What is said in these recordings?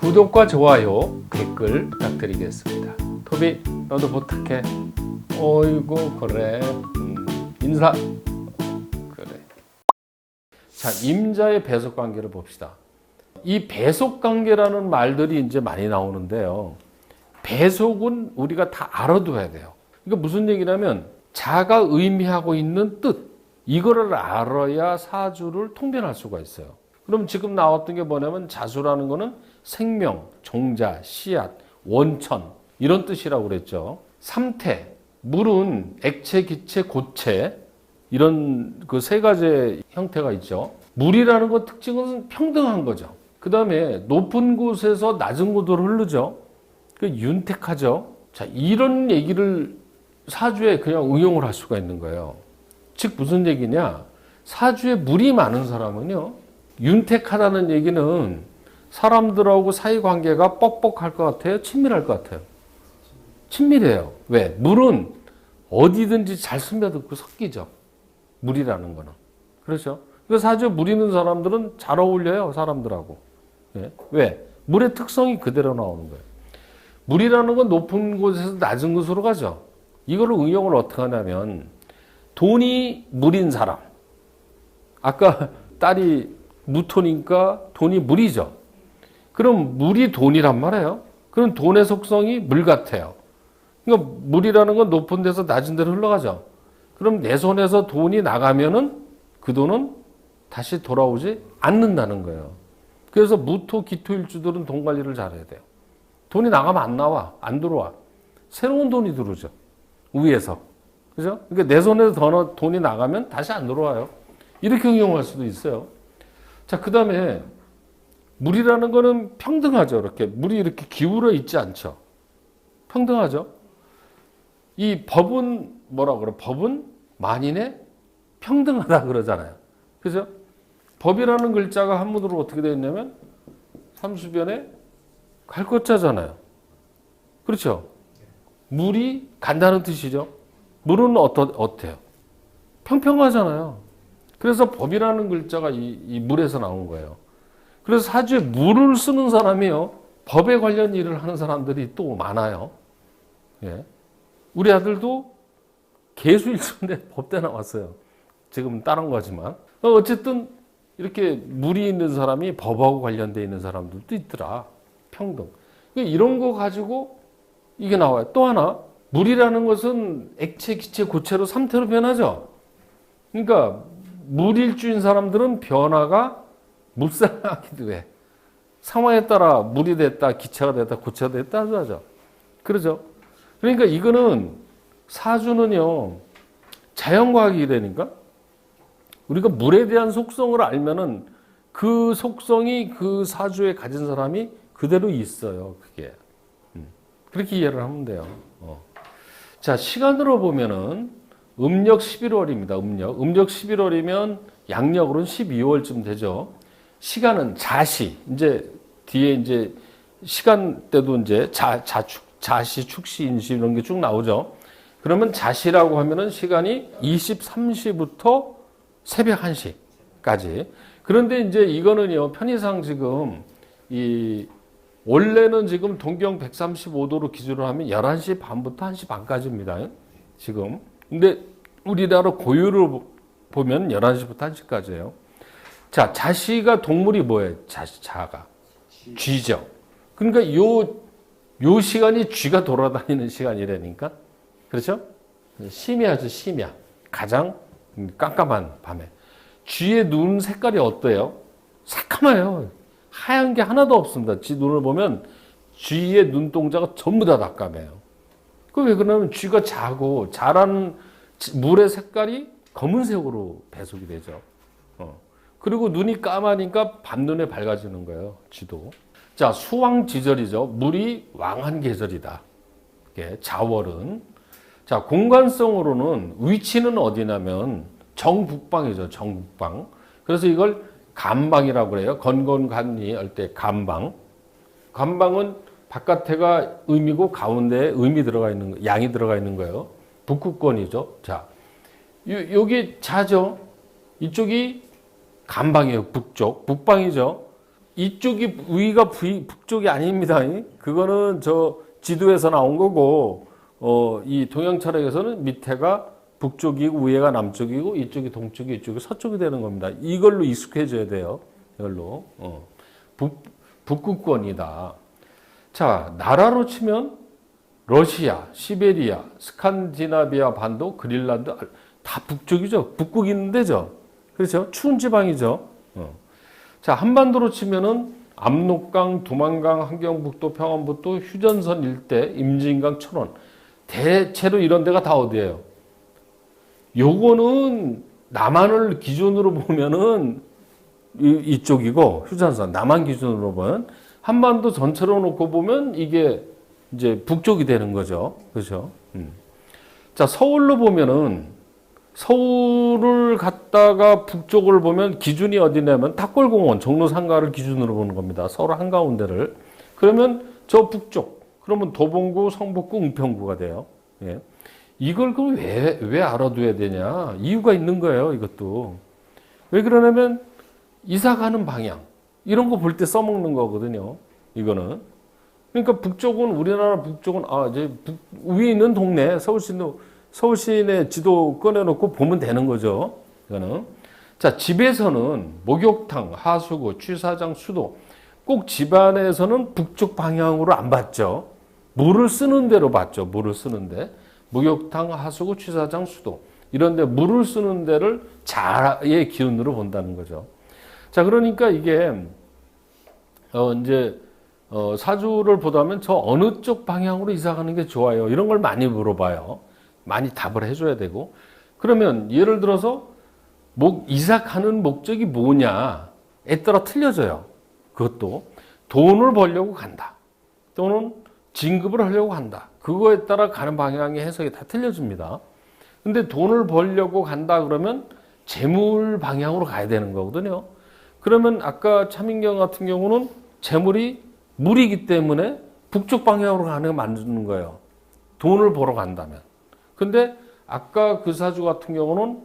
구독과 좋아요, 댓글 부탁드리겠습니다. 토비, 너도 부탁해. 어이구, 그래. 인사. 그래. 자, 임자의 배속 관계를 봅시다. 이 배속 관계라는 말들이 이제 많이 나오는데요. 배속은 우리가 다 알아둬야 돼요. 그러니까 무슨 얘기냐면 자가 의미하고 있는 뜻, 이거를 알아야 사주를 통변할 수가 있어요. 그럼 지금 나왔던 게 뭐냐면 자수라는 거는 생명, 종자, 씨앗, 원천 이런 뜻이라고 그랬죠. 삼태, 물은 액체, 기체, 고체 이런 그 세 가지 형태가 있죠. 물이라는 것 특징은 평등한 거죠. 그 다음에 높은 곳에서 낮은 곳으로 흐르죠. 그 윤택하죠. 자, 이런 얘기를 사주에 그냥 응용을 할 수가 있는 거예요. 즉 무슨 얘기냐? 사주에 물이 많은 사람은요, 윤택하다는 얘기는 사람들하고 사이관계가 뻑뻑할 것 같아요? 친밀할 것 같아요? 친밀해요. 왜? 물은 어디든지 잘 스며들고 섞이죠. 물이라는 거는. 그렇죠? 그래서 사주에 물 있는 사람들은 잘 어울려요, 사람들하고. 예? 왜? 물의 특성이 그대로 나오는 거예요. 물이라는 건 높은 곳에서 낮은 곳으로 가죠. 이걸 응용을 어떻게 하냐면, 돈이 물인 사람. 아까 딸이 무토니까 돈이 물이죠. 그럼 물이 돈이란 말이에요. 그럼 돈의 속성이 물 같아요. 그러니까 물이라는 건 높은 데서 낮은 데로 흘러가죠. 그럼 내 손에서 돈이 나가면은 그 돈은 다시 돌아오지 않는다는 거예요. 그래서 무토, 기토일주들은 돈 관리를 잘해야 돼요. 돈이 나가면 안 나와, 안 들어와. 새로운 돈이 들어오죠. 위에서. 그죠? 그러니까 내 손에서 돈이 나가면 다시 안 들어와요. 이렇게 응용할 수도 있어요. 자, 그 다음에 물이라는 거는 평등하죠. 이렇게 물이 이렇게 기울어 있지 않죠. 평등하죠. 이 법은 뭐라 그래? 법은 만인에 평등하다 그러잖아요. 그죠? 법이라는 글자가 한문으로 어떻게 되어 있냐면 삼수변에 갈것자잖아요. 그렇죠? 물이 간다는 뜻이죠. 물은 어때요? 평평하잖아요. 그래서 법이라는 글자가 이 물에서 나온 거예요. 그래서 사주에 물을 쓰는 사람이요, 법에 관련 일을 하는 사람들이 또 많아요. 예. 우리 아들도 개수일주인데 법대 나왔어요. 지금 다른 거지만. 어쨌든 이렇게 물이 있는 사람이 법하고 관련되어 있는 사람들도 있더라. 평등. 이런 거 가지고 이게 나와요. 또 하나, 물이라는 것은 액체, 기체, 고체로 삼태로 변하죠. 그러니까 물일주인 사람들은 변화가 묵상하기도 해. 상황에 따라 물이 됐다, 기체가 됐다, 고체가 됐다 하죠. 그러죠. 그러니까 이거는 사주는요, 자연과학이라니까. 우리가 물에 대한 속성을 알면은 그 속성이 그 사주에 가진 사람이 그대로 있어요. 그게. 그렇게 이해를 하면 돼요. 자, 시간으로 보면은 음력 11월입니다. 음력 11월이면 양력으로는 12월쯤 되죠. 시간은 자시. 이제 뒤에 이제 시간대도 이제 자시, 축시, 인시 이런 게 쭉 나오죠. 그러면 자시라고 하면은 시간이 23시부터 새벽 1시까지. 그런데 이제 이거는요, 편의상 지금 원래는 지금 동경 135도로 기준으로 하면 11시 반부터 1시 반까지입니다. 지금. 근데 우리나라 고유를 보면 11시부터 1시까지예요. 자, 자시가 동물이 뭐예요? 자가. 쥐죠. 그러니까 요 시간이 쥐가 돌아다니는 시간이라니까. 그렇죠? 심야죠, 심야. 가장 깜깜한 밤에. 쥐의 눈 색깔이 어때요? 새카매요. 하얀 게 하나도 없습니다. 쥐 눈을 보면 쥐의 눈동자가 전부 다 깜깜해요. 그 왜 그러냐면 쥐가 자라는 물의 색깔이 검은색으로 배속이 되죠. 그리고 눈이 까마니까 밤눈에 밝아지는 거예요. 쥐도. 자, 수왕지절이죠. 물이 왕한 계절이다. 자월은. 자, 공간성으로는 위치는 어디냐면 정북방이죠. 정북방. 그래서 이걸 간방이라고 그래요. 건건간이 할 때 간방. 간방은 바깥에가 음이고 가운데에 음이 들어가 있는 거, 양이 들어가 있는 거예요. 북극권이죠. 자, 여기 자죠. 이쪽이 간방이에요. 북쪽. 북방이죠. 이쪽이 위가 북쪽이 아닙니다. 그거는 저 지도에서 나온 거고, 이 동양 철학에서는 밑에가 북쪽이고 위에가 남쪽이고 이쪽이 동쪽이 이쪽이 서쪽이 되는 겁니다. 이걸로 익숙해져야 돼요. 이걸로. 북극권이다. 자, 나라로 치면 러시아, 시베리아, 스칸디나비아 반도, 그린란드 다 북쪽이죠. 북극 있는 데죠. 그렇죠? 추운 지방이죠. 자, 한반도로 치면은 압록강, 두만강, 함경북도, 평안북도, 휴전선 일대, 임진강, 철원 대체로 이런 데가 다 어디예요? 요거는 남한을 기준으로 보면은 이쪽이고 휴전선 남한 기준으로 보면 한반도 전체로 놓고 보면 이게 이제 북쪽이 되는 거죠. 그렇죠? 자, 서울로 보면은 서울을 갖다가 북쪽을 보면 기준이 어디냐면 탑골공원, 종로상가를 기준으로 보는 겁니다. 서울 한가운데를. 그러면 저 북쪽, 그러면 도봉구, 성북구, 은평구가 돼요. 예. 이걸 그럼 왜 알아둬야 되냐? 이유가 있는 거예요, 이것도. 왜 그러냐면 이사 가는 방향, 이런 거 볼 때 써먹는 거거든요. 이거는. 그러니까 북쪽은, 우리나라 북쪽은, 이제 위에 있는 동네, 서울시내 지도 꺼내놓고 보면 되는 거죠. 이거는. 자, 집에서는 목욕탕, 하수구, 취사장, 수도. 꼭 집안에서는 북쪽 방향으로 안 봤죠. 물을 쓰는 대로 봤죠. 물을 쓰는데. 목욕탕, 하수구, 취사장, 수도. 이런데 물을 쓰는 데를 자의 기운으로 본다는 거죠. 자, 그러니까 이게, 사주를 보다면 저 어느 쪽 방향으로 이사 가는 게 좋아요. 이런 걸 많이 물어봐요. 많이 답을 해줘야 되고. 그러면 예를 들어서, 이사 가는 목적이 뭐냐에 따라 틀려져요. 그것도. 돈을 벌려고 간다. 또는 진급을 하려고 한다. 그거에 따라 가는 방향의 해석이 다 틀려집니다. 근데 돈을 벌려고 간다 그러면 재물 방향으로 가야 되는 거거든요. 그러면 아까 차민경 같은 경우는 재물이 물이기 때문에 북쪽 방향으로 가는 게 맞는 거예요. 돈을 벌어 간다면. 근데 아까 그 사주 같은 경우는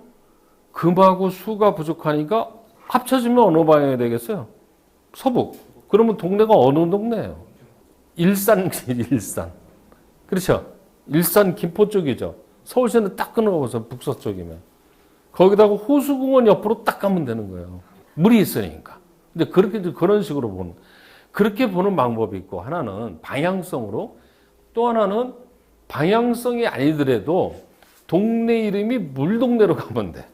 금하고 수가 부족하니까 합쳐지면 어느 방향이 되겠어요? 서북. 그러면 동네가 어느 동네예요? 일산. 그렇죠? 일산 김포 쪽이죠. 서울시는 딱 끊어가서 북서쪽이면. 거기다가 호수공원 옆으로 딱 가면 되는 거예요. 물이 있으니까. 근데 그런 식으로 그렇게 보는 방법이 있고, 하나는 방향성으로, 또 하나는 방향성이 아니더라도 동네 이름이 물동네로 가면 돼.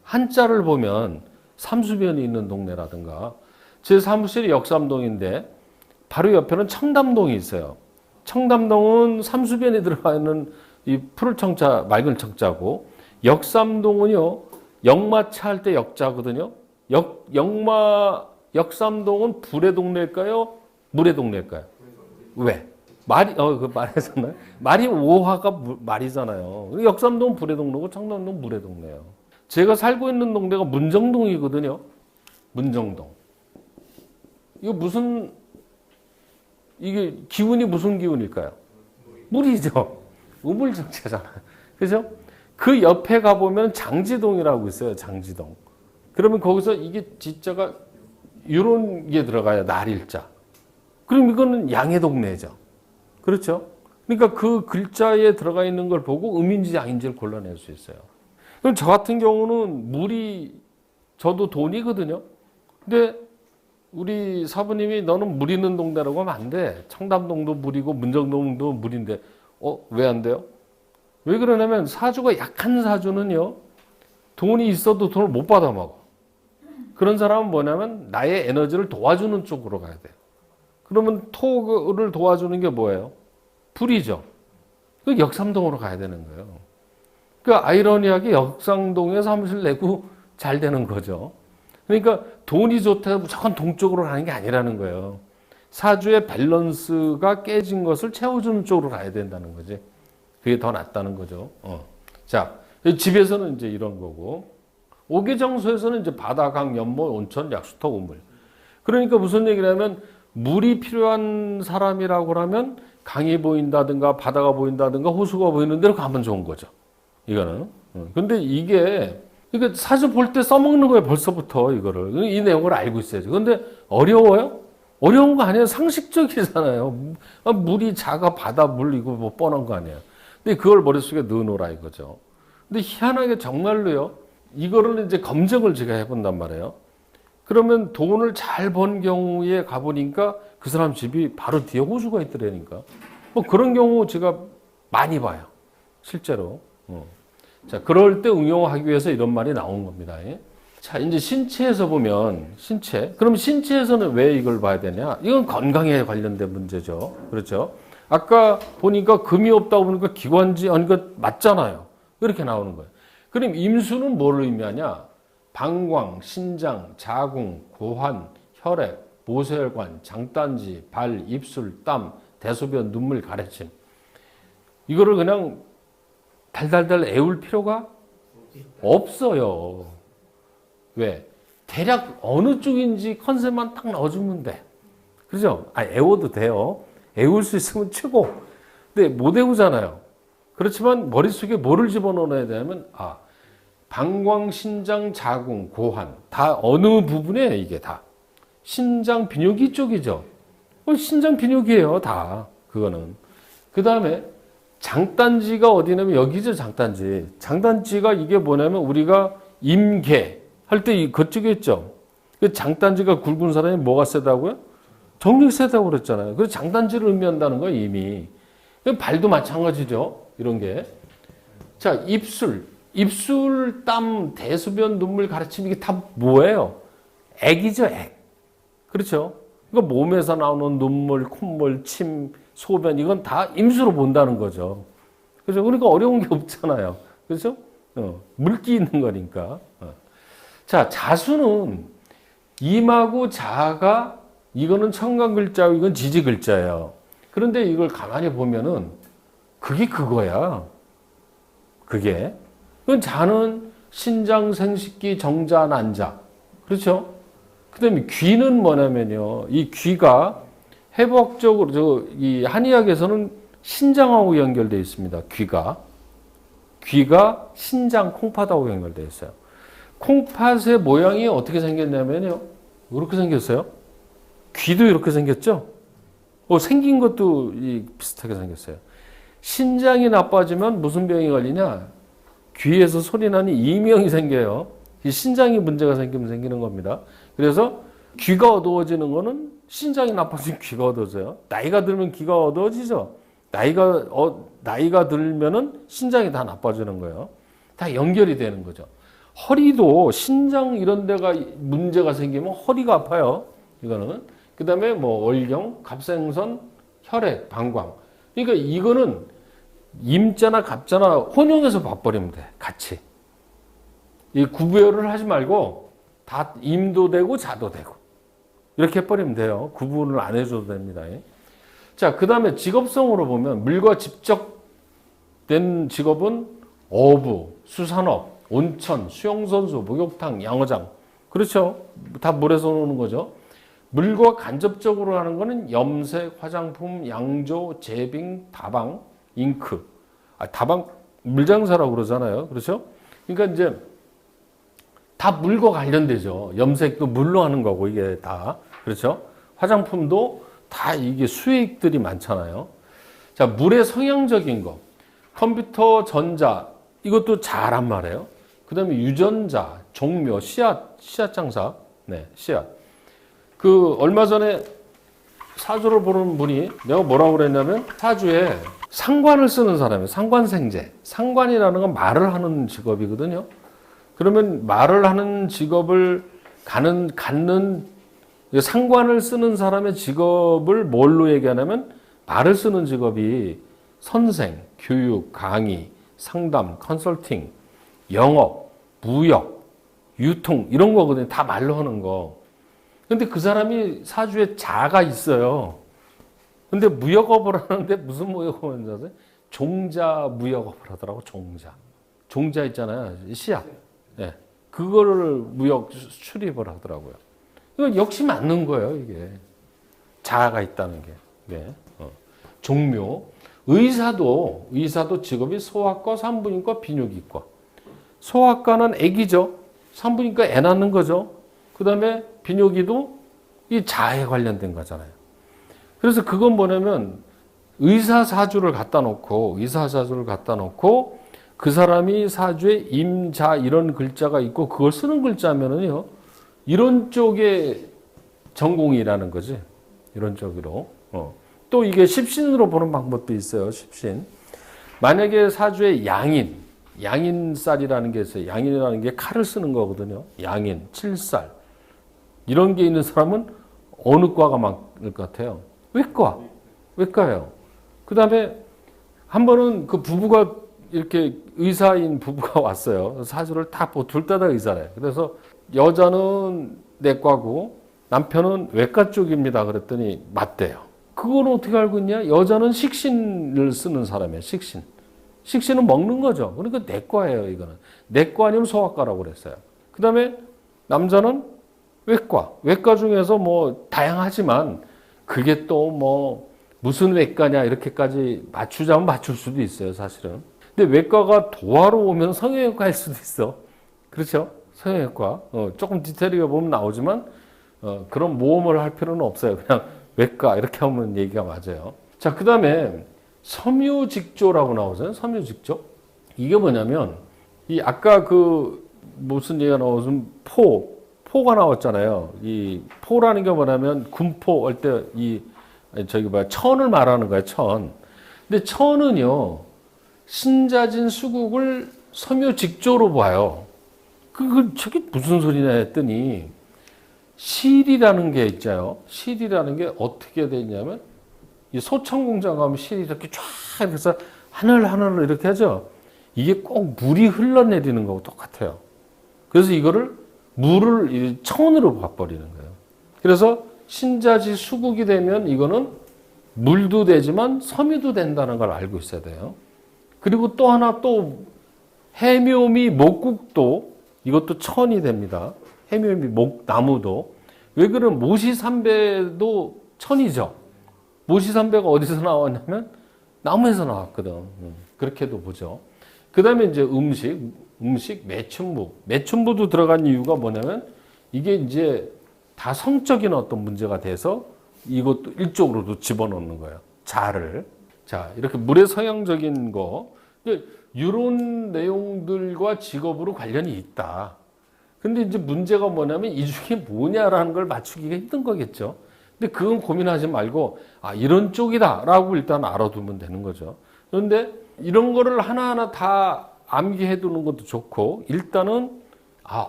한자를 보면 삼수변이 있는 동네라든가, 제 사무실이 역삼동인데 바로 옆에는 청담동이 있어요. 청담동은 삼수변이 들어가 있는 이 푸를 청자, 맑은 청자고, 역삼동은요, 역마차 할 때 역자거든요. 역삼동은 불의 동네일까요? 물의 동네일까요? 왜? 말했었나요? 말이 오화가 말이잖아요. 역삼동은 불의 동네고 청담동은 물의 동네예요. 제가 살고 있는 동네가 문정동이거든요. 문정동. 이게 기운이 무슨 기운일까요? 물이죠. 우물정체잖아요. 그죠? 그 옆에 가보면 장지동이라고 있어요. 장지동. 그러면 거기서 이게 지자가 이런 게 들어가요. 날일자. 그럼 이거는 양의 동네죠. 그렇죠? 그러니까 그 글자에 들어가 있는 걸 보고 음인지 양인지를 골라낼 수 있어요. 그럼 저 같은 경우는 저도 돈이거든요. 근데 우리 사부님이 너는 물 있는 동네라고 하면 안 돼. 청담동도 물이고 문정동도 물인데 왜 안 돼요? 왜 그러냐면 사주가 약한 사주는요. 돈이 있어도 돈을 못 받아 먹어. 그런 사람은 뭐냐면 나의 에너지를 도와주는 쪽으로 가야 돼요. 그러면 토를 도와주는 게 뭐예요? 불이죠. 그 역삼동으로 가야 되는 거예요. 그 아이러니하게 역삼동에 사무실 내고 잘 되는 거죠. 그러니까 돈이 좋다고 무조건 동쪽으로 가는 게 아니라는 거예요. 사주의 밸런스가 깨진 것을 채워주는 쪽으로 가야 된다는 거지. 그게 더 낫다는 거죠. 자, 집에서는 이제 이런 거고, 오개장소에서는 이제 바다, 강, 연못, 온천, 약수터, 우물. 그러니까 무슨 얘기냐면 물이 필요한 사람이라고 하면 강이 보인다든가 바다가 보인다든가 호수가 보이는 데로 가면 좋은 거죠. 이거는. 근데 이게 그러니까 사주 볼 때 써먹는 거예요, 벌써부터 이거를. 이 내용을 알고 있어야죠. 근데 어려워요? 어려운 거 아니에요. 상식적이잖아요. 물이 자가 바다 물 이거 뭐 뻔한 거 아니에요. 근데 그걸 머릿속에 넣어놓으라 이거죠. 근데 희한하게 정말로요. 이거를 이제 검증을 제가 해본단 말이에요. 그러면 돈을 잘 번 경우에 가보니까 그 사람 집이 바로 뒤에 호수가 있더라니까. 뭐 그런 경우 제가 많이 봐요. 실제로. 자, 그럴 때 응용하기 위해서 이런 말이 나온 겁니다. 자, 이제 신체에서 보면, 신체. 그럼 신체에서는 왜 이걸 봐야 되냐? 이건 건강에 관련된 문제죠. 그렇죠? 아까 보니까 금이 없다고 보니까 기관지, 아니, 그 맞잖아요. 이렇게 나오는 거예요. 그럼 임수는 뭘 의미하냐? 방광, 신장, 자궁, 고환, 혈액, 모세혈관, 장단지, 발, 입술, 땀, 대소변, 눈물, 가래침. 이거를 그냥 달달달 애울 필요가 없어요. 왜? 대략 어느 쪽인지 컨셉만 딱 넣어주면 돼. 그죠? 애워도 돼요. 애울 수 있으면 최고. 근데 못 애우잖아요. 그렇지만 머릿속에 뭐를 집어넣어야 되냐면, 방광, 신장, 자궁, 고환. 다 어느 부분에 이게 다. 신장 비뇨기 쪽이죠. 신장 비뇨기예요, 다. 그거는. 그 다음에 장단지가 어디냐면 여기죠, 장단지. 장단지가 이게 뭐냐면 우리가 임계 할 때 그쪽에 있죠. 그 장단지가 굵은 사람이 뭐가 세다고요? 정력이 세다고 그랬잖아요. 그래서 장단지를 의미한다는 거예요, 이미. 발도 마찬가지죠. 이런 게. 자, 입술, 땀, 대소변, 눈물, 가래침 이게 다 뭐예요? 액이죠, 액. 그렇죠? 이거 몸에서 나오는 눈물, 콧물, 침, 소변 이건 다 임수로 본다는 거죠. 그렇죠? 그러니까 어려운 게 없잖아요. 그렇죠? 물기 있는 거니까. 자, 자수는 임하고 자가 이거는 청간 글자고 이건 지지 글자예요. 그런데 이걸 가만히 보면은 그게 그거야. 그게. 그건 자는 신장, 생식기, 정자, 난자. 그렇죠? 그 다음에 귀는 뭐냐면요. 이 귀가 해부학적으로, 이 한의학에서는 신장하고 연결되어 있습니다. 귀가 신장, 콩팥하고 연결되어 있어요. 콩팥의 모양이 어떻게 생겼냐면요. 이렇게 생겼어요. 귀도 이렇게 생겼죠? 생긴 것도 비슷하게 생겼어요. 신장이 나빠지면 무슨 병이 걸리냐? 귀에서 소리 나는 이명이 생겨요. 신장이 문제가 생기면 생기는 겁니다. 그래서 귀가 어두워지는 거는 신장이 나빠지면 귀가 어두워져요. 나이가 들면 귀가 어두워지죠. 나이가 들면은 신장이 다 나빠지는 거예요. 다 연결이 되는 거죠. 허리도 신장 이런 데가 문제가 생기면 허리가 아파요. 이거는. 그 다음에 월경, 갑생선, 혈액, 방광. 그러니까 이거는 임자나 갑자나 혼용해서 봐버리면 돼. 같이. 이 구별을 하지 말고 다 임도 되고 자도 되고. 이렇게 해버리면 돼요. 구분을 안 해줘도 됩니다. 자, 그 다음에 직업성으로 보면 물과 집적된 직업은 어부, 수산업, 온천, 수영선수, 목욕탕, 양어장. 그렇죠? 다 물에서 노는 거죠. 물과 간접적으로 하는 거는 염색, 화장품, 양조, 제빙, 다방, 잉크. 다방 물장사라고 그러잖아요. 그렇죠? 그러니까 이제 다 물과 관련되죠. 염색도 물로 하는 거고 이게 다. 그렇죠? 화장품도 다 이게 수액들이 많잖아요. 자, 물의 성향적인 거. 컴퓨터, 전자 이것도 잘한 말이에요. 그 다음에 유전자, 종묘, 씨앗 장사. 네, 씨앗. 얼마 전에 사주를 보는 분이 내가 뭐라고 그랬냐면 사주에 상관을 쓰는 사람이에요. 상관생재. 상관이라는 건 말을 하는 직업이거든요. 그러면 말을 하는 직업을 갖는 상관을 쓰는 사람의 직업을 뭘로 얘기하냐면 말을 쓰는 직업이 선생, 교육, 강의, 상담, 컨설팅, 영업, 무역, 유통 이런 거거든요. 다 말로 하는 거. 근데 그 사람이 사주에 자가 있어요. 근데 무역업을 하는데 무슨 무역업을 하는지 아세요? 종자 무역업을 하더라고. 종자 있잖아요. 씨앗. 네. 그거를 무역 출입을 하더라고요. 이거 역시 맞는 거예요. 이게 자아가 있다는 게. 네. 종묘. 의사도 직업이 소아과, 산부인과, 비뇨기과. 소아과는 애기죠. 산부인과 애 낳는 거죠. 그 다음에 비뇨기도 이 자에 관련된 거잖아요. 그래서 그건 뭐냐면 의사사주를 갖다 놓고 그 사람이 사주에 임자 이런 글자가 있고 그걸 쓰는 글자면은요. 이런 쪽의 전공이라는 거지. 이런 쪽으로. 또 이게 십신으로 보는 방법도 있어요. 십신. 만약에 사주에 양인살이라는 게 있어요. 양인이라는 게 칼을 쓰는 거거든요. 양인, 칠살. 이런 게 있는 사람은 어느 과가 맞을 것 같아요? 외과예요. 그 다음에 한 번은 그 부부가 이렇게 의사인 부부가 왔어요. 사주를 다 둘 다 의사래. 그래서 여자는 내과고 남편은 외과 쪽입니다. 그랬더니 맞대요. 그건 어떻게 알고 있냐? 여자는 식신을 쓰는 사람이에요. 식신은 먹는 거죠. 그러니까 내과예요. 이거는. 내과 아니면 소아과라고 그랬어요. 그 다음에 남자는 외과 중에서 뭐 다양하지만 그게 또 뭐 무슨 외과냐 이렇게까지 맞추자면 맞출 수도 있어요. 사실은. 근데 외과가 도화로 오면 성형외과일 수도 있어. 그렇죠? 성형외과. 조금 디테일하게 보면 나오지만 그런 모험을 할 필요는 없어요. 그냥 외과 이렇게 하면 얘기가 맞아요. 자, 그 다음에 섬유직조라고 나오잖아요. 섬유직조. 이게 뭐냐면 이 아까 그 무슨 얘기가 나오면 포가 나왔잖아요. 이 포라는 게 뭐냐면 군포 할 때 천을 말하는 거예요. 천. 근데 천은요. 신자진 수국을 섬유직조로 봐요. 저게 무슨 소리냐 했더니 실이라는 게 있잖아요. 실이라는 게 어떻게 되냐면 이 소청 공장 가면 실이 이렇게 쫙 해서 하늘하늘로 이렇게 하죠. 이게 꼭 물이 흘러내리는 거하고 똑같아요. 그래서 이거를 물을 천으로 봐버리는 거예요. 그래서 신자지 수국이 되면 이거는 물도 되지만 섬유도 된다는 걸 알고 있어야 돼요. 그리고 또 하나 또 해묘미 목국도 이것도 천이 됩니다. 해묘미 나무도. 왜 그러면 모시삼배도 천이죠. 모시삼배가 어디서 나왔냐면 나무에서 나왔거든. 그렇게도 보죠. 그 다음에 이제 음식 매춘부도 들어간 이유가 뭐냐면 이게 이제 다 성적인 어떤 문제가 돼서 이것도 일쪽으로도 집어넣는 거예요. 자를. 자, 이렇게 물의 성향적인 거. 이런 내용들과 직업으로 관련이 있다. 근데 이제 문제가 뭐냐면 이 중에 뭐냐라는 걸 맞추기가 힘든 거겠죠. 근데 그건 고민하지 말고, 이런 쪽이다라고 일단 알아두면 되는 거죠. 그런데 이런 거를 하나하나 다 암기해 두는 것도 좋고, 일단은,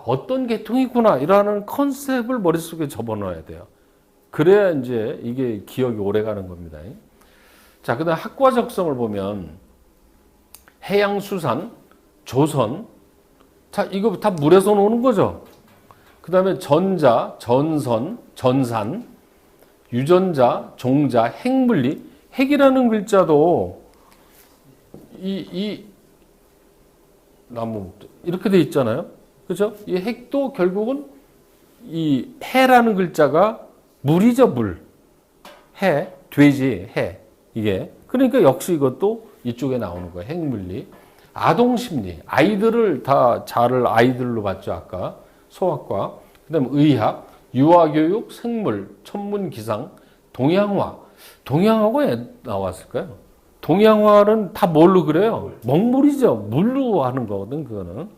어떤 계통이구나, 이라는 컨셉을 머릿속에 접어넣어야 돼요. 그래야 이제 이게 기억이 오래 가는 겁니다. 자, 그 다음 학과 적성을 보면, 해양수산, 조선, 자, 이거 다 물에서 나오는 거죠. 그 다음에 전자, 전선, 전산, 유전자, 종자, 핵물리, 핵이라는 글자도 이 나무 이렇게 돼 있잖아요. 그렇죠? 이 핵도 결국은 이 해라는 글자가 물이죠, 물. 해, 돼지, 해. 이게. 그러니까 역시 이것도 이쪽에 나오는 거예요. 핵물리. 아동심리. 아이들을 다 자를 아이들로 봤죠, 아까. 소아과. 그 다음에 의학, 유아교육, 생물, 천문기상, 동양화. 동양화가 왜 나왔을까요? 동양화는 다 뭘로 그래요? 먹물이죠. 물로 하는 거거든, 그거는.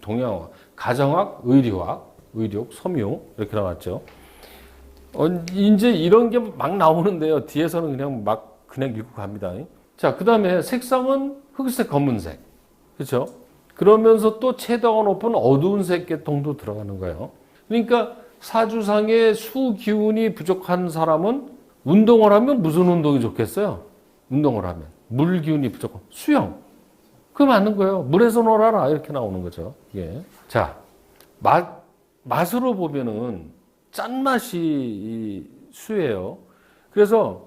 동양화. 가정학, 의료학, 섬유. 이렇게 나왔죠. 이제 이런 게 막 나오는데요. 뒤에서는 그냥 읽고 갑니다. 자, 그 다음에 색상은 흑색, 검은색. 그렇죠? 그러면서 또 채도가 높은 어두운 색 계통도 들어가는 거예요. 그러니까 사주상의 수기운이 부족한 사람은 운동을 하면 무슨 운동이 좋겠어요? 운동을 하면. 물 기운이 부족한. 수영. 그거 맞는 거예요. 물에서 놀아라. 이렇게 나오는 거죠. 예. 자, 맛으로 보면은 짠맛이 이 수예요. 그래서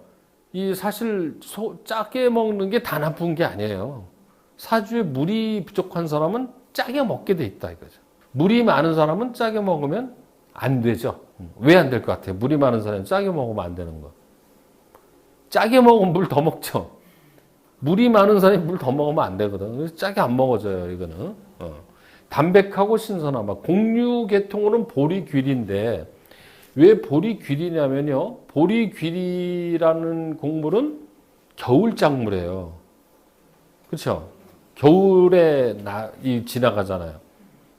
이 사실 짜게 먹는 게 다 나쁜 게 아니에요. 사주에 물이 부족한 사람은 짜게 먹게 돼 있다 이거죠. 물이 많은 사람은 짜게 먹으면 안 되죠. 왜 안 될 것 같아요? 물이 많은 사람은 짜게 먹으면 안 되는 거. 짜게 먹으면 물 더 먹죠. 물이 많은 사람이 물 더 먹으면 안 되거든. 그래서 짜게 안 먹어져요, 이거는. 담백하고 신선한 맛. 곡류계통으로는 보리귀리인데 왜 보리귀리냐면요. 보리귀리라는 곡물은 겨울 작물이에요. 그렇죠? 겨울에 지나가잖아요.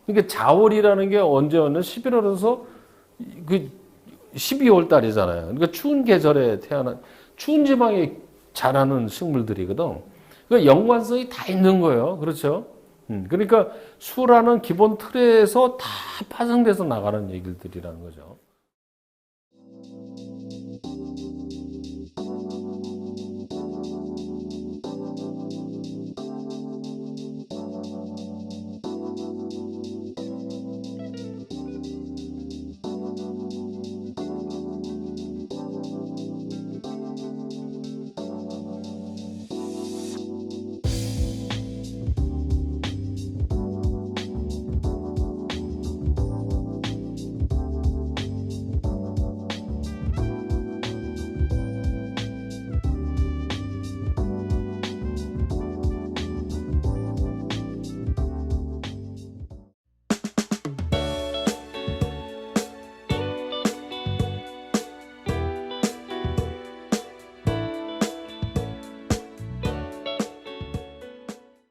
그러니까 자월이라는 게 언제였냐? 11월에서 그 12월 달이잖아요. 그러니까 추운 계절에 추운 지방에 자라는 식물들이거든. 그러니까 연관성이 다 있는 거예요. 그렇죠? 그러니까 수라는 기본 틀에서 다 파생돼서 나가는 얘기들이라는 거죠.